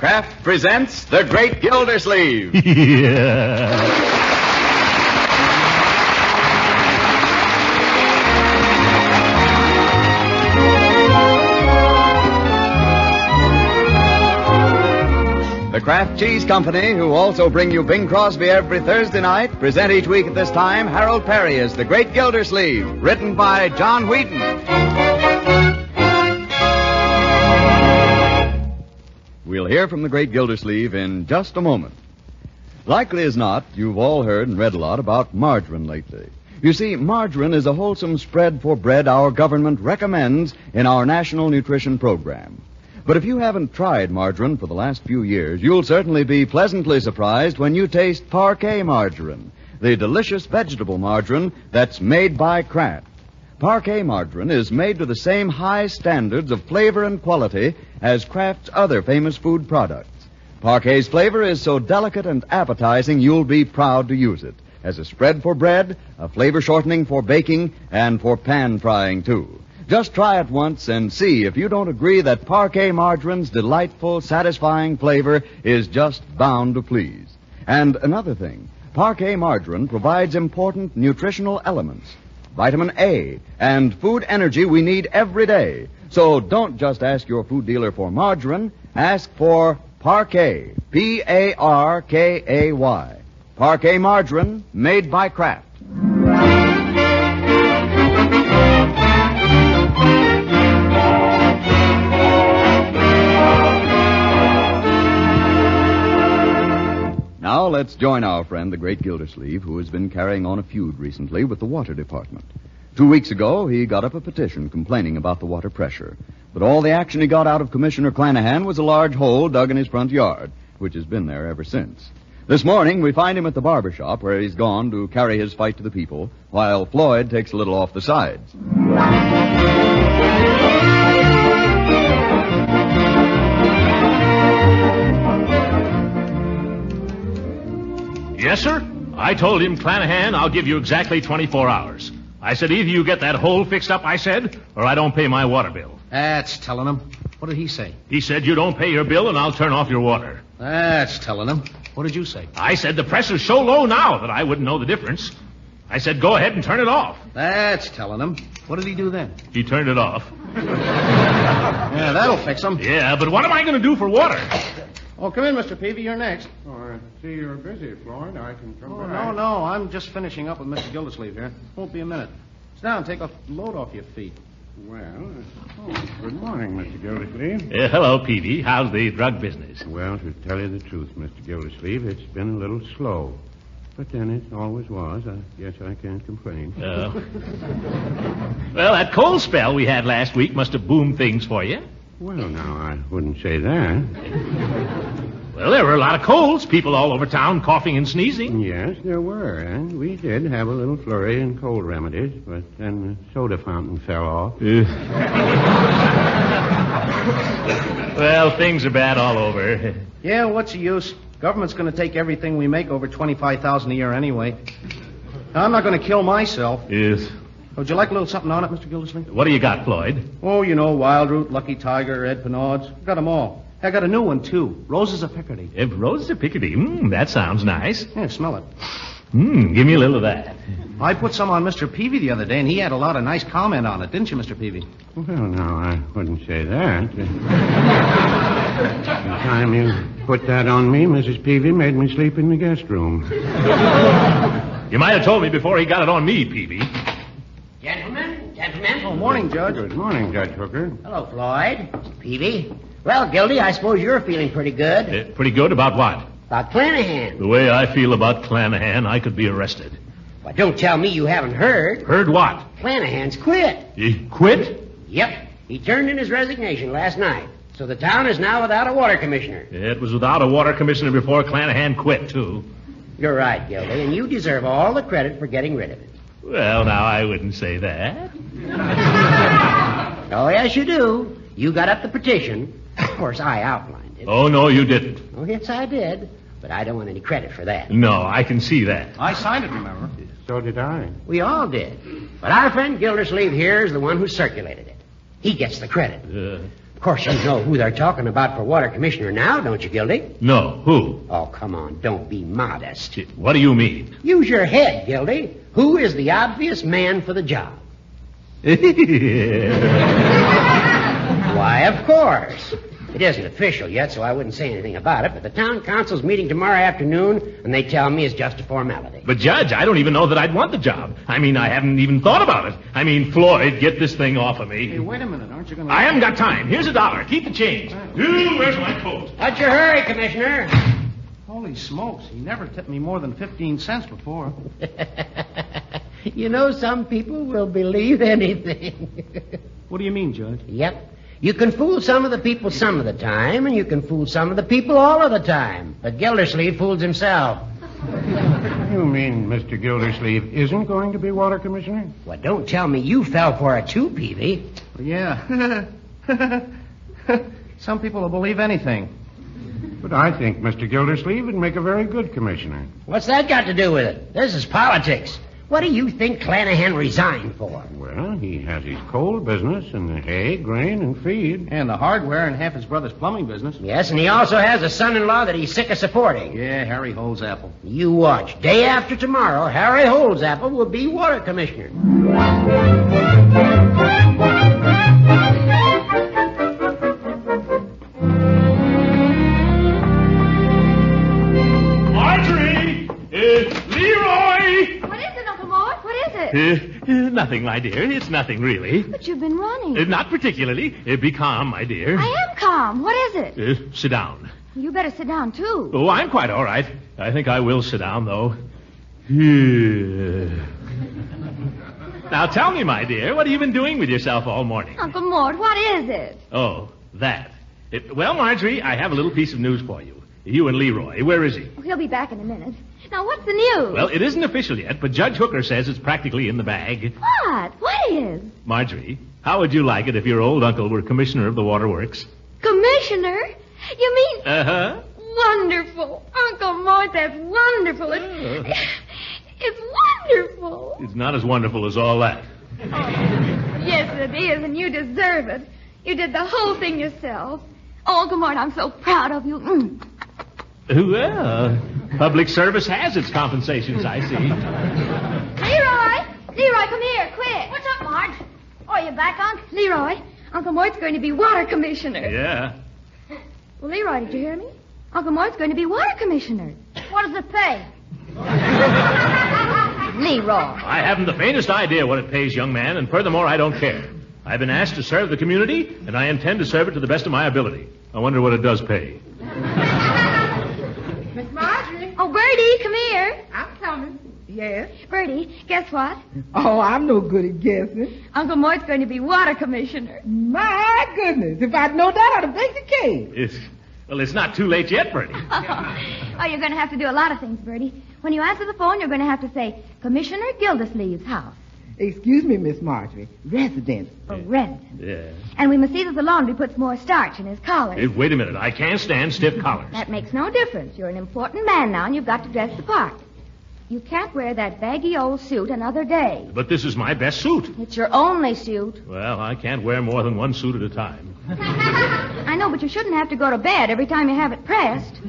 Kraft presents The Great Gildersleeves. Yeah. The Kraft Cheese Company, who also bring you Bing Crosby every Thursday night, present each week at this time Harold Perry as The Great Gildersleeve, written by John Wheaton. We'll hear from The Great Gildersleeve in just a moment. Likely as not, you've all heard and read a lot about margarine lately. You see, margarine is a wholesome spread for bread our government recommends in our National Nutrition Program. But if you haven't tried margarine for the last few years, you'll certainly be pleasantly surprised when you taste Parquet margarine, the delicious vegetable margarine that's made by Kraft. Parquet margarine is made to the same high standards of flavor and quality as Kraft's other famous food products. Parquet's flavor is so delicate and appetizing you'll be proud to use it as a spread for bread, a flavor shortening for baking, and for pan frying, too. Just try it once and see if you don't agree that Parquet margarine's delightful, satisfying flavor is just bound to please. And another thing, Parquet margarine provides important nutritional elements, vitamin A, and food energy we need every day. So don't just ask your food dealer for margarine, ask for Parquet, P-A-R-K-A-Y. Parquet margarine made by Kraft. Now let's join our friend, the Great Gildersleeve, who has been carrying on a feud recently with the Water Department. 2 weeks ago, he got up a petition complaining about the water pressure. But all the action he got out of Commissioner Clanahan was a large hole dug in his front yard, which has been there ever since. This morning, we find him at the barber shop where he's gone to carry his fight to the people, while Floyd takes a little off the sides. Yes, sir? I told him, Clanahan, I'll give you exactly 24 hours. I said, either you get that hole fixed up, I said, or I don't pay my water bill. That's telling him. What did he say? He said, you don't pay your bill and I'll turn off your water. That's telling him. What did you say? I said, the pressure's so low now that I wouldn't know the difference. I said, go ahead and turn it off. That's telling him. What did he do then? He turned it off. Yeah, that'll fix him. Yeah, but what am I going to do for water? Oh, come in, Mr. Peavy. You're next. Oh, I see you're busy, Floyd. I can come back. No. I'm just finishing up with Mr. Gildersleeve here. Won't be a minute. Sit down. Take a load off your feet. Well, good morning, Mr. Gildersleeve. Hello, Peavy. How's the drug business? Well, to tell you the truth, Mr. Gildersleeve, it's been a little slow. But then it always was. I guess I can't complain. Well, that cold spell we had last week must have boomed things for you. Well, now, I wouldn't say that. Well, there were a lot of colds. People all over town coughing and sneezing. Yes, there were. And we did have a little flurry in cold remedies, but then the soda fountain fell off. Well, things are bad all over. Yeah, what's the use? Government's going to take everything we make, over $25,000 a year anyway. Now, I'm not going to kill myself. Yes. Would you like a little something on it, Mr. Gildersleeve? What do you got, Floyd? Oh, you know, Wild Root, Lucky Tiger, Ed Penard's. Got them all. I got a new one, too. Roses of Picardy. Roses of Picardy. That sounds nice. Yeah, smell it. Give me a little of that. I put some on Mr. Peavy the other day, and he had a lot of nice comment on it, didn't you, Mr. Peavy? Well, no, I wouldn't say that. The time you put that on me, Mrs. Peavy made me sleep in the guest room. You might have told me before he got it on me, Peavy. Gentlemen. Oh, morning, Judge. Good morning, Judge Hooker. Hello, Floyd. Peavy. Well, Gildy, I suppose you're feeling pretty good. Pretty good about what? About Clanahan. The way I feel about Clanahan, I could be arrested. But don't tell me you haven't heard. Heard what? Clanahan's quit. He quit? Yep. He turned in his resignation last night. So the town is now without a water commissioner. It was without a water commissioner before Clanahan quit, too. You're right, Gildy, and you deserve all the credit for getting rid of it. Well, now, I wouldn't say that. Oh, yes, you do. You got up the petition. Of course, I outlined it. Oh, no, you didn't. Oh, yes, I did. But I don't want any credit for that. No, I can see that. I signed it, remember? So did I. We all did. But our friend Gildersleeve here is the one who circulated it. He gets the credit. Of course, you know who they're talking about for water commissioner now, don't you, Gildy? No, who? Oh, come on, don't be modest. What do you mean? Use your head, Gildy. Who is the obvious man for the job? Why, of course. It isn't official yet, so I wouldn't say anything about it, but the town council's meeting tomorrow afternoon, and they tell me it's just a formality. But, Judge, I don't even know that I'd want the job. I mean, I haven't even thought about it. I mean, Floyd, get this thing off of me. Hey, wait a minute. Aren't you going to... I haven't got time. Here's $1. Keep the change. Ooh, where's my coat? What's your hurry, Commissioner? Holy smokes. He never tipped me more than 15 cents before. You know, some people will believe anything. What do you mean, Judge? Yep. You can fool some of the people some of the time, and you can fool some of the people all of the time. But Gildersleeve fools himself. You mean Mr. Gildersleeve isn't going to be water commissioner? Well, don't tell me you fell for it too, Peavy. Yeah. Some people will believe anything. But I think Mr. Gildersleeve would make a very good commissioner. What's that got to do with it? This is politics. What do you think Clanahan resigned for? Well, he has his coal business and the hay, grain, and feed. And the hardware and half his brother's plumbing business. Yes, and he also has a son-in-law that he's sick of supporting. Yeah, Harry Holdsapple. You watch. Day after tomorrow, Harry Holdsapple will be water commissioner. Marjorie! Leroy! What is it, Uncle Mort? What is it? Nothing, my dear. It's nothing, really. But you've been running. Not particularly. Be calm, my dear. I am calm. What is it? Sit down. You better sit down, too. Oh, I'm quite all right. I think I will sit down, though. Now, tell me, my dear, what have you been doing with yourself all morning? Uncle Mort, what is it? Oh, that. Well, Marjorie, I have a little piece of news for you. You and Leroy, where is he? Oh, he'll be back in a minute. Now, what's the news? Well, it isn't official yet, but Judge Hooker says it's practically in the bag. What? What is? Marjorie, how would you like it if your old uncle were commissioner of the waterworks? Commissioner? You mean... Uh-huh. Wonderful. Uncle Mort, that's wonderful. It's wonderful. It's not as wonderful as all that. Oh, yes, it is, and you deserve it. You did the whole thing yourself. Oh, Uncle Mort, I'm so proud of you. Well, public service has its compensations, I see. Leroy, come here, quick. What's up, Marge? Oh, you back, Unc? Leroy, Uncle Mort's going to be water commissioner. Yeah. Well, Leroy, did you hear me? Uncle Mort's going to be water commissioner. What does it pay? Leroy. I haven't the faintest idea what it pays, young man, and furthermore, I don't care. I've been asked to serve the community, and I intend to serve it to the best of my ability. I wonder what it does pay. Miss Marjorie. Oh, Bertie, come here. I'm coming. Yes. Bertie, guess what? Oh, I'm no good at guessing. Uncle Mort's going to be water commissioner. My goodness. If I'd known that, I'd have baked a cake. It's not too late yet, Bertie. Oh, you're going to have to do a lot of things, Bertie. When you answer the phone, you're going to have to say, Commissioner Gildersleeves' house. Excuse me, Miss Marjorie. Residence. For residence. Yeah. And we must see that the laundry puts more starch in his collars. Wait a minute. I can't stand stiff collars. That makes no difference. You're an important man now, and you've got to dress the part. You can't wear that baggy old suit another day. But this is my best suit. It's your only suit. Well, I can't wear more than one suit at a time. I know, but you shouldn't have to go to bed every time you have it pressed.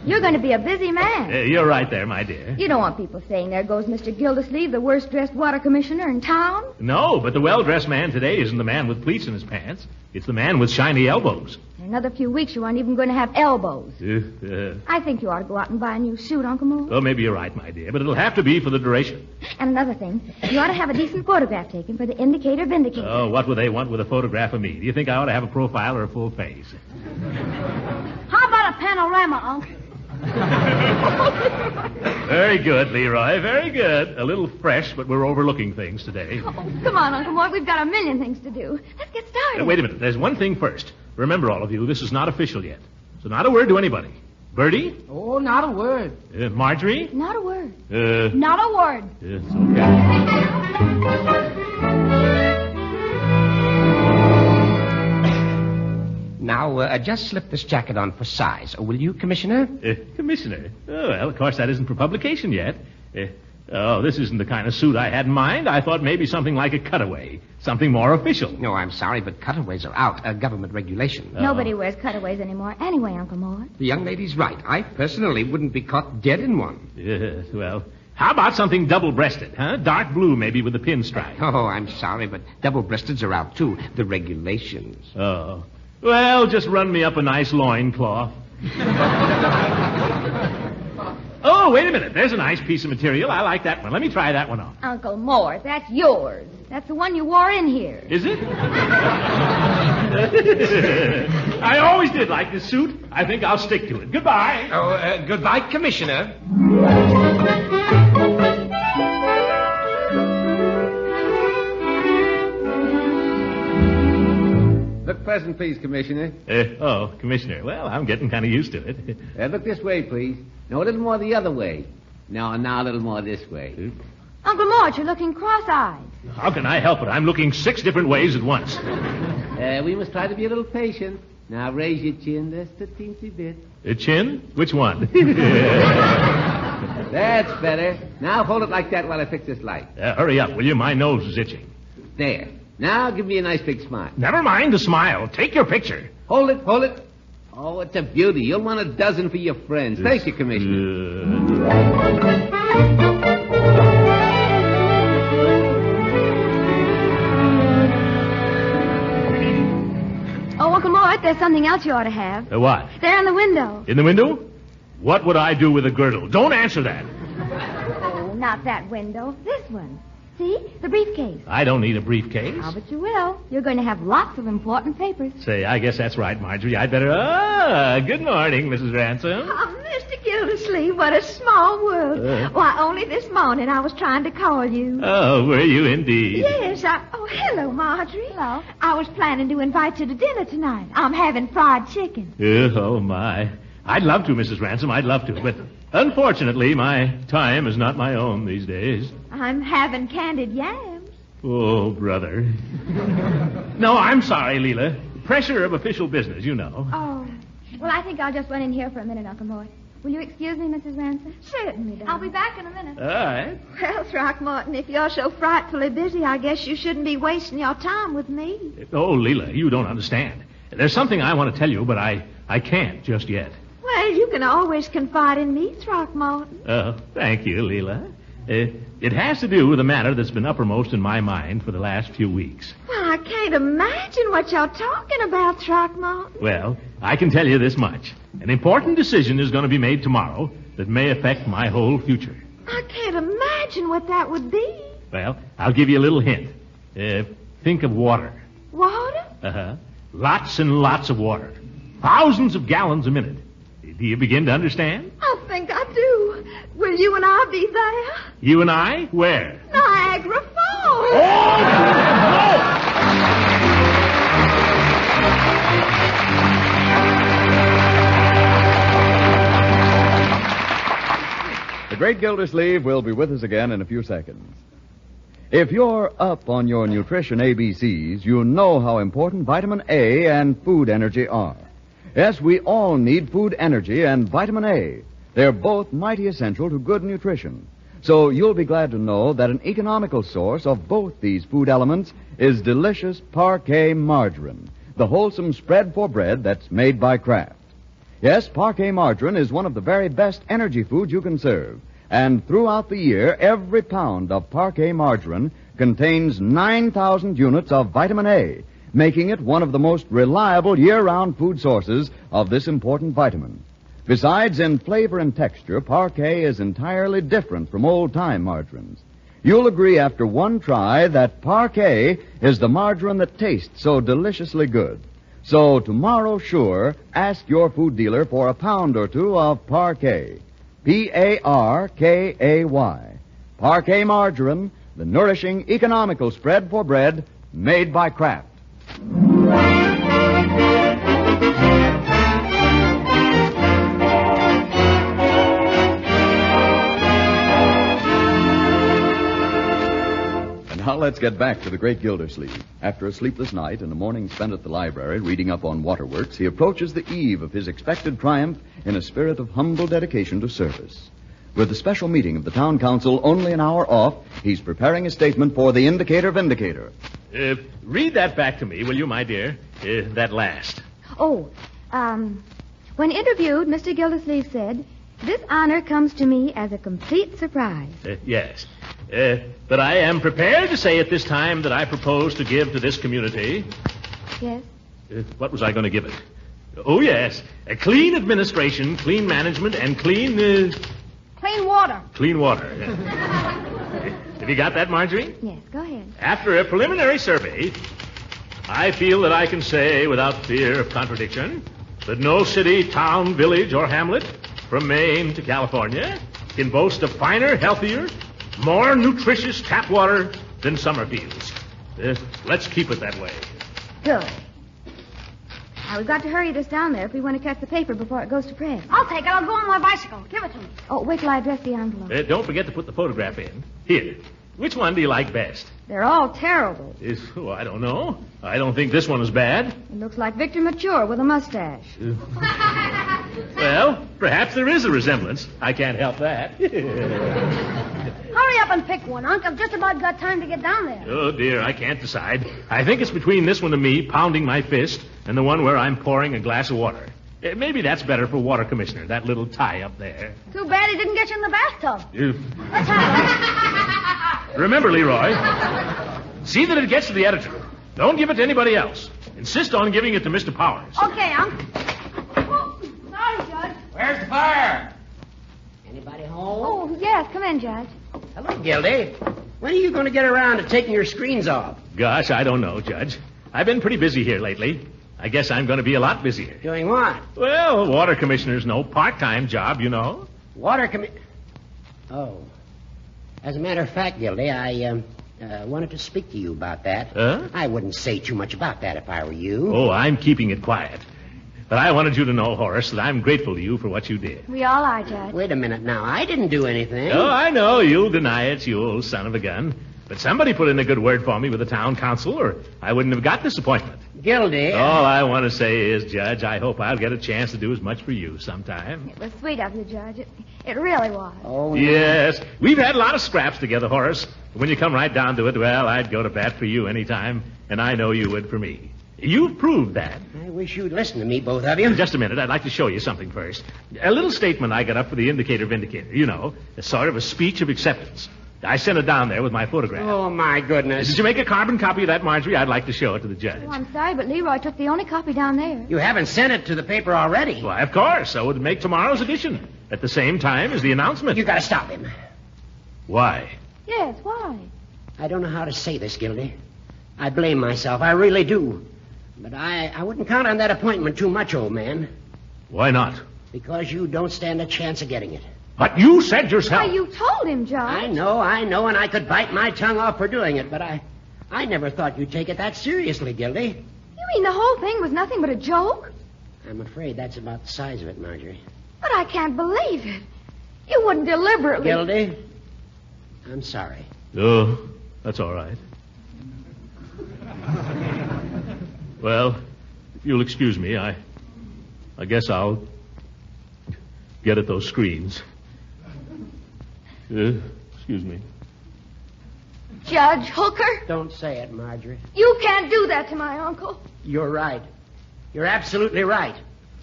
You're going to be a busy man. You're right there, my dear. You don't want people saying, there goes Mr. Gildersleeve, the worst-dressed water commissioner in town. No, but the well-dressed man today isn't the man with pleats in his pants. It's the man with shiny elbows. In another few weeks, you aren't even going to have elbows. Uh, I think you ought to go out and buy a new suit, Uncle Moore. Oh, maybe you're right, my dear, but it'll have to be for the duration. And another thing, you ought to have a decent photograph taken for the Indicator Vindicator. Oh, what would they want with a photograph of me? Do you think I ought to have a profile or a full face? How about a panorama, Uncle? Very good, Leroy, very good. A little fresh, but we're overlooking things today. Oh, come on, Uncle Mort. We've got a million things to do. Let's get started. Wait a minute. There's one thing first. Remember, all of you, this is not official yet. So not a word to anybody. Bertie? Oh, not a word. Marjorie? Not a word. Not a word. Yes, okay. Now, just slip this jacket on for size. Will you, Commissioner? Commissioner? Oh, well, of course, that isn't for publication yet. Oh, this isn't the kind of suit I had in mind. I thought maybe something like a cutaway. Something more official. No, I'm sorry, but cutaways are out. Government regulation. Nobody wears cutaways anymore anyway, Uncle Mort. The young lady's right. I personally wouldn't be caught dead in one. Yes, well, how about something double-breasted, huh? Dark blue, maybe, with a pinstripe. Oh, I'm sorry, but double-breasteds are out, too. The regulations. Oh. Well, just run me up a nice loincloth. Oh, wait a minute. There's a nice piece of material. I like that one. Let me try that one on. Uncle Mort, that's yours. That's the one you wore in here. Is it? I always did like this suit. I think I'll stick to it. Goodbye. Oh, goodbye, Commissioner. Look pleasant, please, Commissioner. Commissioner. Well, I'm getting kind of used to it. Look this way, please. No, a little more the other way. Now, a little more this way. Uncle Mort, you're looking cross-eyed. How can I help it? I'm looking 6 different ways at once. We must try to be a little patient. Now, raise your chin just a teensy bit. A chin? Which one? That's better. Now, hold it like that while I fix this light. Hurry up, will you? My nose is itching. There. Now, give me a nice big smile. Never mind the smile. Take your picture. Hold it. Oh, it's a beauty. You'll want a dozen for your friends. Thank you, Commissioner. Oh, Uncle Mort, there's something else you ought to have. What? There in the window. In the window? What would I do with a girdle? Don't answer that. Oh, not that window. This one. See? The briefcase. I don't need a briefcase. Oh, but you will. You're going to have lots of important papers. Say, I guess that's right, Marjorie. I'd better... good morning, Mrs. Ransom. Oh, Mr. Gildersleeves, what a small world. Why, only this morning I was trying to call you. Oh, were you indeed? Yes, Oh, hello, Marjorie. Hello. I was planning to invite you to dinner tonight. I'm having fried chicken. Oh, my. I'd love to, Mrs. Ransom. I'd love to. But unfortunately, my time is not my own these days. I'm having candied yams. Oh, brother. No, I'm sorry, Leela. Pressure of official business, you know. Oh. Well, I think I'll just run in here for a minute, Uncle Mort. Will you excuse me, Mrs. Ransom? Certainly, darling. I'll be back in a minute. All right. Well, Throckmorton, if you're so frightfully busy, I guess you shouldn't be wasting your time with me. Oh, Leela, you don't understand. There's something I want to tell you, but I can't just yet. Well, you can always confide in me, Throckmorton. Oh, thank you, Leela. It has to do with a matter that's been uppermost in my mind for the last few weeks. Well, I can't imagine what you're talking about, Throckmorton. Well, I can tell you this much. An important decision is going to be made tomorrow that may affect my whole future. I can't imagine what that would be. Well, I'll give you a little hint. Think of water. Water? Uh-huh. Lots and lots of water. Thousands of gallons a minute. Do you begin to understand? I think I do. Will you and I be there? You and I? Where? Niagara Falls. The great Gildersleeve will be with us again in a few seconds. If you're up on your nutrition ABCs, you know how important vitamin A and food energy are. Yes, we all need food energy and vitamin A. They're both mighty essential to good nutrition. So you'll be glad to know that an economical source of both these food elements is delicious Parquet margarine, the wholesome spread for bread that's made by Kraft. Yes, Parquet margarine is one of the very best energy foods you can serve. And throughout the year, every pound of Parquet margarine contains 9,000 units of vitamin A, making it one of the most reliable year-round food sources of this important vitamin. Besides, in flavor and texture, Parquet is entirely different from old-time margarines. You'll agree after one try that Parquet is the margarine that tastes so deliciously good. So tomorrow, sure, ask your food dealer for a pound or two of Parquet. Parkay. Parquet margarine, the nourishing, economical spread for bread made by Kraft. Now let's get back to the great Gildersleeve. After a sleepless night and a morning spent at the library reading up on waterworks, he approaches the eve of his expected triumph in a spirit of humble dedication to service. With the special meeting of the town council only an hour off, he's preparing a statement for the Indicator Vindicator. Read that back to me, will you, my dear? That last. Oh, when interviewed, Mr. Gildersleeves said, "This honor comes to me as a complete surprise." Yes. But I am prepared to say at this time that I propose to give to this community... Yes? What was I going to give it? Oh, yes. A clean administration, clean management, and clean... Clean water. Clean water. Have you got that, Marjorie? Yes, go ahead. After a preliminary survey, I feel that I can say without fear of contradiction that no city, town, village, or hamlet, from Maine to California, can boast of finer, healthier, more nutritious tap water than Summerfield's. Let's keep it that way. Good. Now, we've got to hurry this down there if we want to catch the paper before it goes to press. I'll take it. I'll go on my bicycle. Give it to me. Oh, wait till I address the envelope. Don't forget to put the photograph in. Here. Which one do you like best? They're all terrible. I don't know. I don't think this one is bad. It looks like Victor Mature with a mustache. Well, perhaps there is a resemblance. I can't help that. Hurry up and pick one, Unc. I've just about got time to get down there. Oh, dear, I can't decide. I think it's between this one of me pounding my fist and the one where I'm pouring a glass of water. Maybe that's better for Water Commissioner, that little tie up there. Too bad he didn't get you in the bathtub. Let's have it. Remember, Leroy, see that it gets to the editor. Don't give it to anybody else. Insist on giving it to Mr. Powers. Okay, Unc. Oh, sorry, Judge. Where's the fire? Anybody home? Oh, yes, come in, Judge. Hello, Gildy. When are you going to get around to taking your screens off? Gosh, I don't know, Judge. I've been pretty busy here lately. I guess I'm going to be a lot busier. Doing what? Well, Water Commissioner's no part-time job, you know. Oh. As a matter of fact, Gildy, I wanted to speak to you about that. Huh? I wouldn't say too much about that if I were you. Oh, I'm keeping it quiet. But I wanted you to know, Horace, that I'm grateful to you for what you did. We all are, Judge. Wait a minute now. I didn't do anything. Oh, I know. You'll deny it, you old son of a gun. But somebody put in a good word for me with the town council, or I wouldn't have got this appointment. Gildy. All I want to say is, Judge, I hope I'll get a chance to do as much for you sometime. It was sweet of you, Judge. It really was. Oh, Yes. We've had a lot of scraps together, Horace. When you come right down to it, well, I'd go to bat for you anytime, and I know you would for me. You've proved that. I wish you'd listen to me, both of you. Just a minute. I'd like to show you something first. A little statement I got up for the Indicator Vindicator. You know, a sort of a speech of acceptance. I sent it down there with my photograph. Oh, my goodness. Did you make a carbon copy of that, Marjorie? I'd like to show it to the judge. Oh, I'm sorry, but Leroy took the only copy down there. You haven't sent it to the paper already. Why, of course. So it would make tomorrow's edition at the same time as the announcement. You got to stop him. Why? Yes, why? I don't know how to say this, Gildy. I blame myself. I really do. But I wouldn't count on that appointment too much, old man. Why not? Because you don't stand a chance of getting it. But you said yourself. Why, you told him, Judge. I know, and I could bite my tongue off for doing it, but I never thought you'd take it that seriously, Gildy. You mean the whole thing was nothing but a joke? I'm afraid that's about the size of it, Marjorie. But I can't believe it. You wouldn't deliberately... Gildy, I'm sorry. Oh, that's all right. Well, if you'll excuse me, I guess I'll get at those screens. Excuse me. Judge Hooker? Don't say it, Marjorie. You can't do that to my uncle. You're right. You're absolutely right.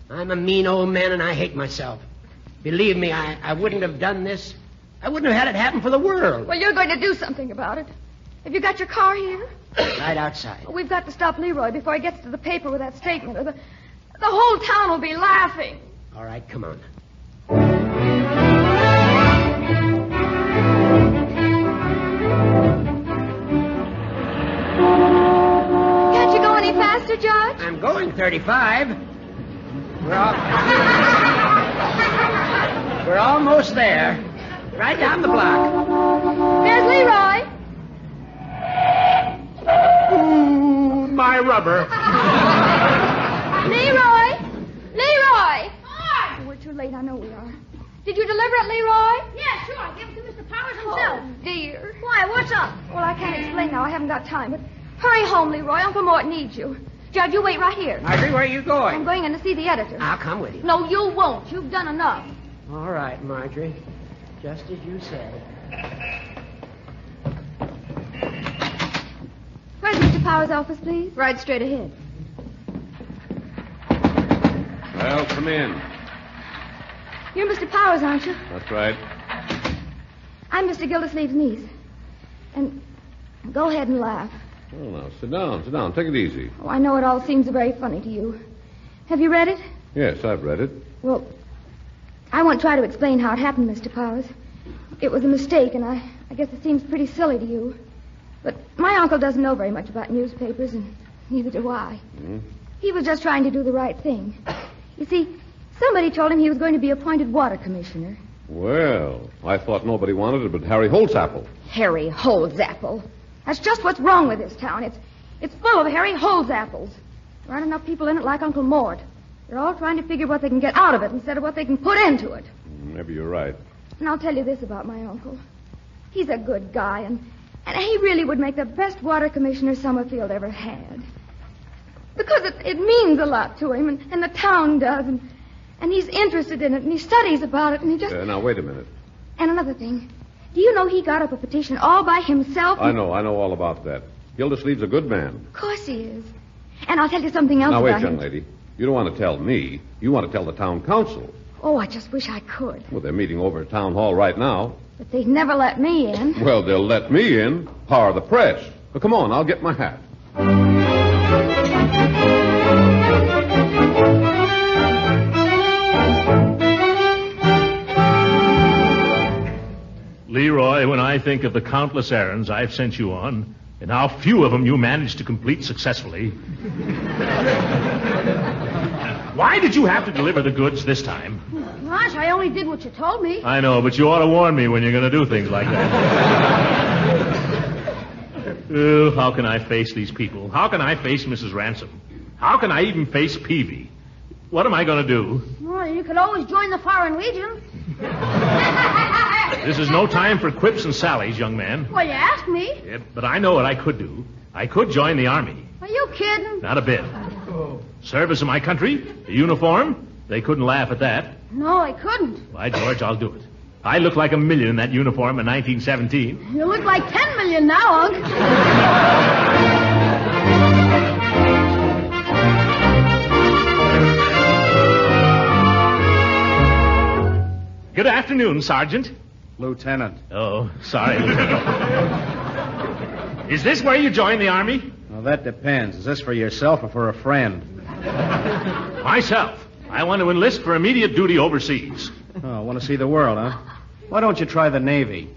I'm a mean old man and I hate myself. Believe me, I wouldn't have done this. I wouldn't have had it happen for the world. Well, you're going to do something about it. Have you got your car here? Right outside. We've got to stop Leroy before he gets to the paper with that statement, or the whole town will be laughing. All right, come on. Can't you go any faster, Judge? I'm going 35. We're almost there. Right down the block. There's Leroy. Ooh, my rubber. Leroy! Leroy! Hi! Oh, we're too late. I know we are. Did you deliver it, Leroy? Yeah, sure. I'll give it to Mr. Powers himself. Oh, dear. Why, what's up? Well, I can't explain now. I haven't got time. But hurry home, Leroy. Uncle Mort needs you. Judge, you wait right here. Marjorie, where are you I'm going? going in to see the editor. I'll come with you. No, you won't. You've done enough. All right, Marjorie. Just as you said. Where's Mr. Power's office, please? Right straight ahead. Well, come in. You're Mr. Powers, aren't you? That's right. I'm Mr. Gildersleeves' niece. And go ahead and laugh. Oh, now, sit down. Take it easy. Oh, I know it all seems very funny to you. Have you read it? Yes, I've read it. Well, I won't try to explain how it happened, Mr. Powers. It was a mistake, and I guess it seems pretty silly to you. But my uncle doesn't know very much about newspapers, and neither do I. Hmm? He was just trying to do the right thing. You see, somebody told him he was going to be appointed water commissioner. Well, I thought nobody wanted it but Harry Holtzapfel. Harry Holtzapfel. That's just what's wrong with this town. It's full of Harry Holtzappels. There aren't enough people in it like Uncle Mort. They're all trying to figure what they can get out of it instead of what they can put into it. Maybe you're right. And I'll tell you this about my uncle. He's a good guy, and he really would make the best water commissioner Summerfield ever had. Because it means a lot to him, and the town does, and he's interested in it, and he studies about it, and he just... Now, wait a minute. And another thing. Do you know he got up a petition all by himself? I know all about that. Gildersleeves a good man. Of course he is. And I'll tell you something else now, about wait, young lady. You don't want to tell me. You want to tell the town council. Oh, I just wish I could. Well, they're meeting over at Town Hall right now. But they'd never let me in. Well, they'll let me in. Power of the press. Well, come on, I'll get my hat. Leroy, when I think of the countless errands I've sent you on, and how few of them you managed to complete successfully. Why did you have to deliver the goods this time? Gosh, I only did what you told me. I know, but you ought to warn me when you're going to do things like that. Oh, how can I face these people? How can I face Mrs. Ransom? How can I even face Peavy? What am I going to do? Well, you could always join the Foreign Legion. This is no time for quips and sallies, young man. Well, you asked me. Yeah, but I know what I could do. I could join the Army. Are you kidding? Not a bit. Service of my country, the uniform, they couldn't laugh at that. No, I couldn't. By George, I'll do it. I look like $1 million in that uniform in 1917. You look like $10 million now, Unc. Good afternoon, Sergeant. Lieutenant. Oh, sorry, Lieutenant. Is this where you join the Army? Well, that depends. Is this for yourself or for a friend? Myself. I want to enlist for immediate duty overseas. Oh, want to see the world, huh? Why don't you try the Navy?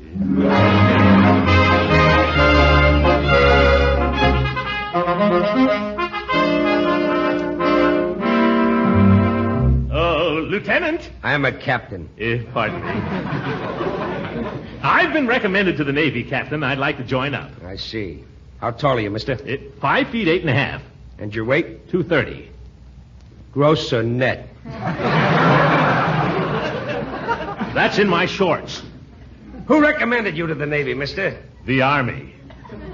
Oh, Lieutenant. I'm a captain. Pardon me. I've been recommended to the Navy, Captain. I'd like to join up. I see. How tall are you, mister? 5 feet 8.5. And your weight? 230. Gross or net? That's in my shorts. Who recommended you to the Navy, mister? The Army.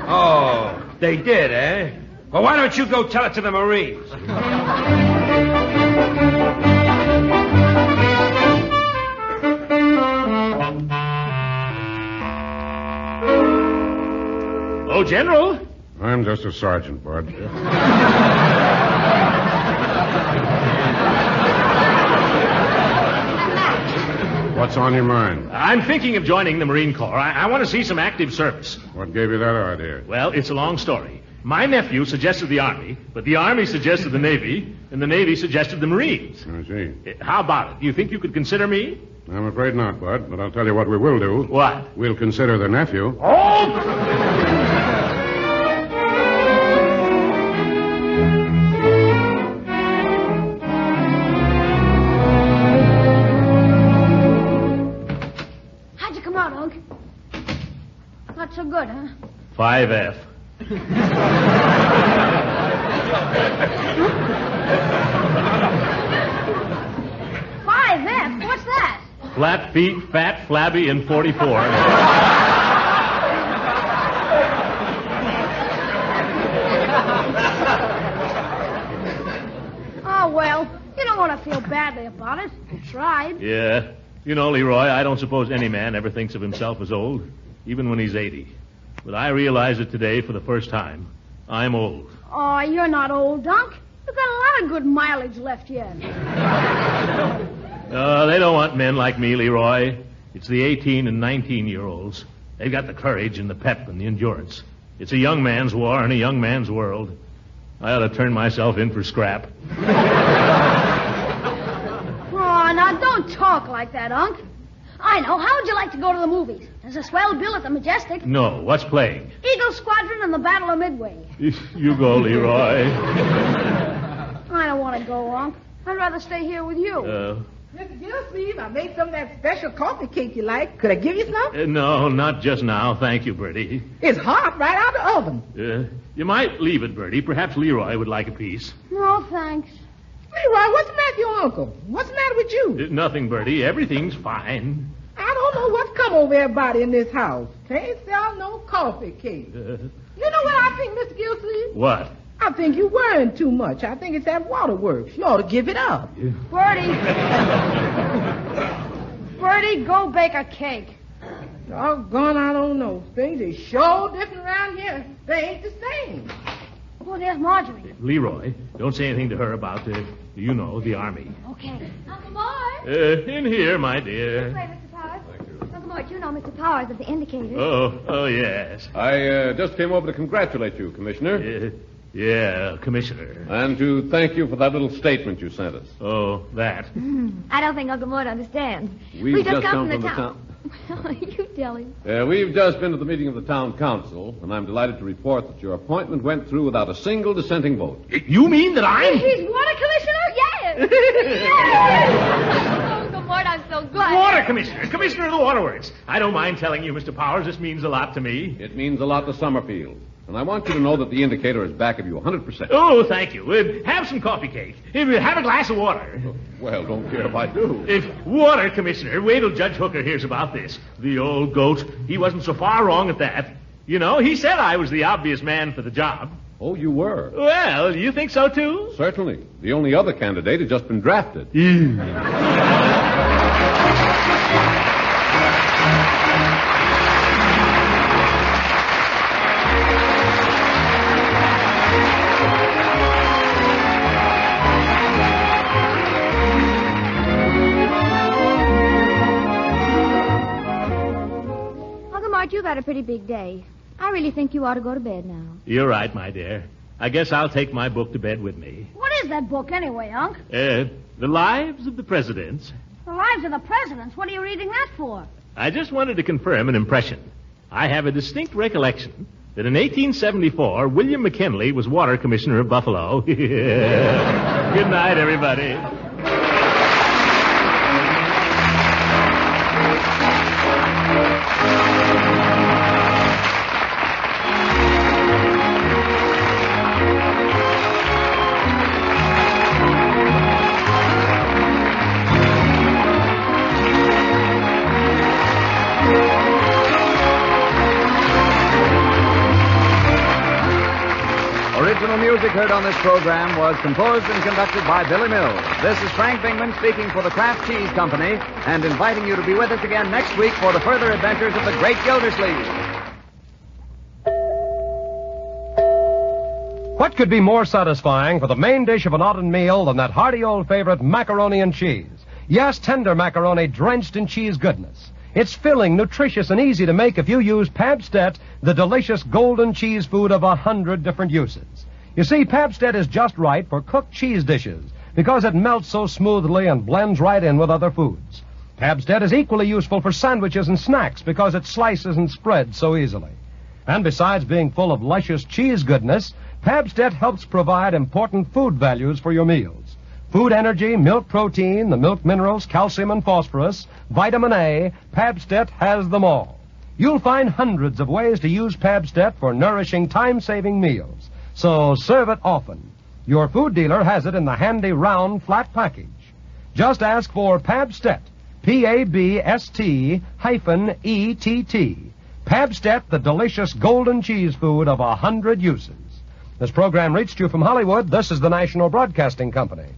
Oh, they did, eh? Well, why don't you go tell it to the Marines? Oh, General. I'm just a sergeant, Bud. What's on your mind? I'm thinking of joining the Marine Corps. I want to see some active service. What gave you that idea? Well, it's a long story. My nephew suggested the Army, but the Army suggested the Navy, and the Navy suggested the Marines. I see. How about it? Do you think you could consider me? I'm afraid not, Bud, but I'll tell you what we will do. What? We'll consider the nephew. Oh! Not so good, huh? 5F. 5F? What's that? Flat feet, fat, flabby, and 44. Oh, well, you don't want to feel badly about it. You tried. Yeah. You know, Leroy, I don't suppose any man ever thinks of himself as old, even when he's 80. But I realize it today for the first time. I'm old. Oh, you're not old, Dunk. You've got a lot of good mileage left yet. They don't want men like me, Leroy. It's the 18 and 19-year-olds. They've got the courage and the pep and the endurance. It's a young man's war in a young man's world. I ought to turn myself in for scrap. Oh, now don't talk like that, Unc. I know. How'd you like to go to the movies? There's a swell bill at the Majestic. No, what's playing? Eagle Squadron and the Battle of Midway. You go, Leroy. I don't want to go, Unc. I'd rather stay here with you. Mr. Gildersleeves, I made some of that special coffee cake you like. Could I give you some? No, not just now. Thank you, Bertie. It's hot right out the oven. You might leave it, Bertie. Perhaps Leroy would like a piece. No, thanks. Leroy, what's the matter with your uncle? What's the matter with you? Nothing, Bertie. Everything's fine. I don't know what's come over everybody in this house. Can't sell no coffee cake. You know what I think, Mr. Gildersleeves? What? I think you're worrying too much. I think it's that waterworks. You ought to give it up. Bertie. Bertie, go bake a cake. Doggone, I don't know. Things are sure different around here. They ain't the same. Oh, there's Marjorie. Leroy, don't say anything to her about, the Army. Okay. Uncle Mort. In here, my dear. This way, Mr. Powers. Uncle Mort, you know Mr. Powers of the Indicator. Oh, yes. I just came over to congratulate you, Commissioner. Yeah, Commissioner. And to thank you for that little statement you sent us. Oh, that. I don't think Uncle Mort understands. We've just come from the the town. You tell him. We've just been to the meeting of the town council, and I'm delighted to report that your appointment went through without a single dissenting vote. You mean that I'm... He's water commissioner? Yes! Yes! Uncle Mort, I'm so glad. Water Commissioner. Commissioner of the Waterworks. I don't mind telling you, Mr. Powers, this means a lot to me. It means a lot to Summerfield. And I want you to know that the Indicator is back of you 100%. Oh, thank you. Have some coffee cake. Have a glass of water. Well, don't care if I do. Water, Commissioner. Wait till Judge Hooker hears about this. The old goat. He wasn't so far wrong at that. You know, he said I was the obvious man for the job. Oh, you were? Well, you think so, too? Certainly. The only other candidate had just been drafted. You've had a pretty big day. I really think you ought to go to bed now. You're right, my dear. I guess I'll take my book to bed with me. What is that book anyway, Unc? The Lives of the Presidents. The Lives of the Presidents? What are you reading that for? I just wanted to confirm an impression. I have a distinct recollection that in 1874, William McKinley was Water Commissioner of Buffalo. Good night, everybody. Original music heard on this program was composed and conducted by Billy Mills. This is Frank Bingman speaking for the Kraft Cheese Company and inviting you to be with us again next week for the further adventures of the great Gildersleeves. What could be more satisfying for the main dish of an autumn meal than that hearty old favorite macaroni and cheese? Yes, tender macaroni drenched in cheese goodness. It's filling, nutritious, and easy to make if you use Pabstet, the delicious golden cheese food of 100 different uses. You see, Pabstet is just right for cooked cheese dishes because it melts so smoothly and blends right in with other foods. Pabstet is equally useful for sandwiches and snacks because it slices and spreads so easily. And besides being full of luscious cheese goodness, Pabstet helps provide important food values for your meals. Food energy, milk protein, the milk minerals, calcium and phosphorus, vitamin A, Pabstet has them all. You'll find hundreds of ways to use Pabstet for nourishing, time-saving meals. So serve it often. Your food dealer has it in the handy round, flat package. Just ask for Pabstet, Pabst-ETT. Pabstet, the delicious golden cheese food of 100 uses. This program reached you from Hollywood. This is the National Broadcasting Company.